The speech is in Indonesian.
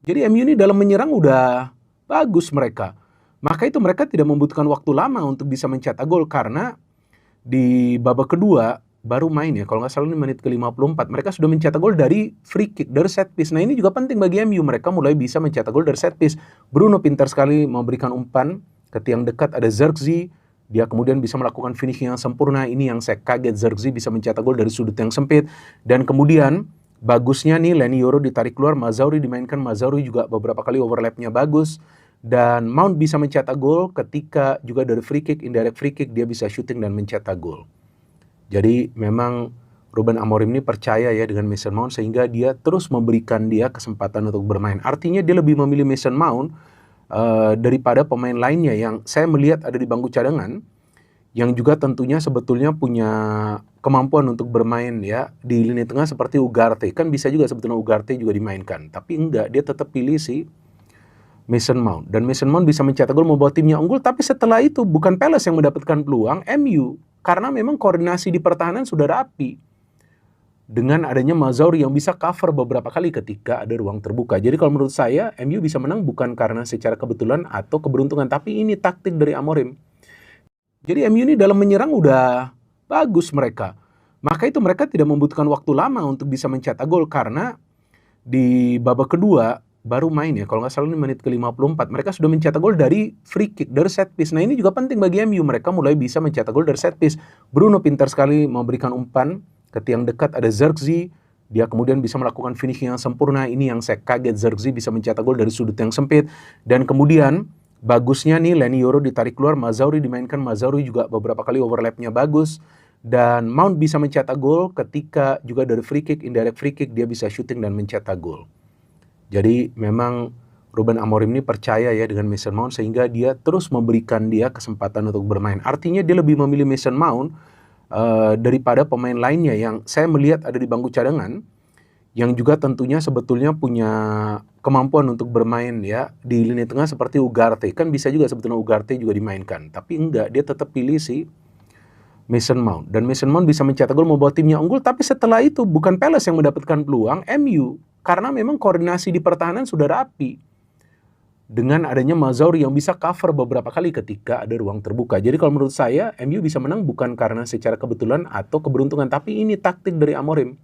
Jadi MU ini dalam menyerang udah bagus mereka. Maka itu mereka tidak membutuhkan waktu lama untuk bisa mencetak gol karena di babak kedua baru main ya, kalau nggak salah ini menit ke-54, mereka sudah mencetak gol dari free kick, dari set piece. Nah ini juga penting bagi MU, mereka mulai bisa mencetak gol dari set piece. Bruno pintar sekali memberikan umpan ke tiang dekat, ada Zirkzee, dia kemudian bisa melakukan finishing yang sempurna. Ini yang saya kaget, Zirkzee bisa mencetak gol dari sudut yang sempit. Dan kemudian bagusnya nih Leny Yoro ditarik keluar, Mazraoui dimainkan, Mazraoui juga beberapa kali overlapnya bagus. Dan Mount bisa mencetak gol ketika juga dari free kick, indirect free kick, dia bisa shooting dan mencetak gol. Jadi memang Ruben Amorim ini percaya ya dengan Mason Mount sehingga dia terus memberikan dia kesempatan untuk bermain. Artinya dia lebih memilih Mason Mount daripada pemain lainnya yang saya melihat ada di bangku cadangan, yang juga tentunya sebetulnya punya kemampuan untuk bermain ya di lini tengah seperti Ugarte. Kan bisa juga sebetulnya Ugarte juga dimainkan, tapi enggak, dia tetap pilih si Mason Mount. Dan Mason Mount bisa mencetak gol membawa timnya unggul, tapi setelah itu bukan Palace yang mendapatkan peluang, MU. Karena memang koordinasi di pertahanan sudah rapi. Dengan adanya Mazraoui yang bisa cover beberapa kali ketika ada ruang terbuka. Jadi kalau menurut saya, MU bisa menang bukan karena secara kebetulan atau keberuntungan, tapi ini taktik dari Amorim. Jadi MU ini dalam menyerang udah bagus mereka. Maka itu mereka tidak membutuhkan waktu lama untuk bisa mencetak gol karena di babak kedua baru main ya, kalau nggak salah ini menit ke-54, mereka sudah mencetak gol dari free kick, dari set piece. Nah ini juga penting bagi MU, mereka mulai bisa mencetak gol dari set piece. Bruno pintar sekali memberikan umpan ke tiang dekat, ada Zirkzee, dia kemudian bisa melakukan finishing yang sempurna. Ini yang saya kaget, Zirkzee bisa mencetak gol dari sudut yang sempit. Dan kemudian bagusnya nih Leny Yoro ditarik keluar, Mazraoui dimainkan, Mazraoui juga beberapa kali overlapnya bagus. Dan Mount bisa mencetak gol ketika juga dari free kick, indirect free kick, dia bisa shooting dan mencetak gol. Jadi memang Ruben Amorim ini percaya ya dengan Mason Mount sehingga dia terus memberikan dia kesempatan untuk bermain. Artinya dia lebih memilih Mason Mount daripada pemain lainnya yang saya melihat ada di bangku cadangan, yang juga tentunya sebetulnya punya kemampuan untuk bermain ya di lini tengah seperti Ugarte. Kan bisa juga sebetulnya Ugarte juga dimainkan, tapi enggak, dia tetap pilih si Mason Mount. Dan Mason Mount bisa mencetak gol membawa timnya unggul, tapi setelah itu bukan Palace yang mendapatkan peluang, MU. Karena memang koordinasi di pertahanan sudah rapi. Dengan adanya Mazraoui yang bisa cover beberapa kali ketika ada ruang terbuka. Jadi kalau menurut saya, MU bisa menang bukan karena secara kebetulan atau keberuntungan, tapi ini taktik dari Amorim.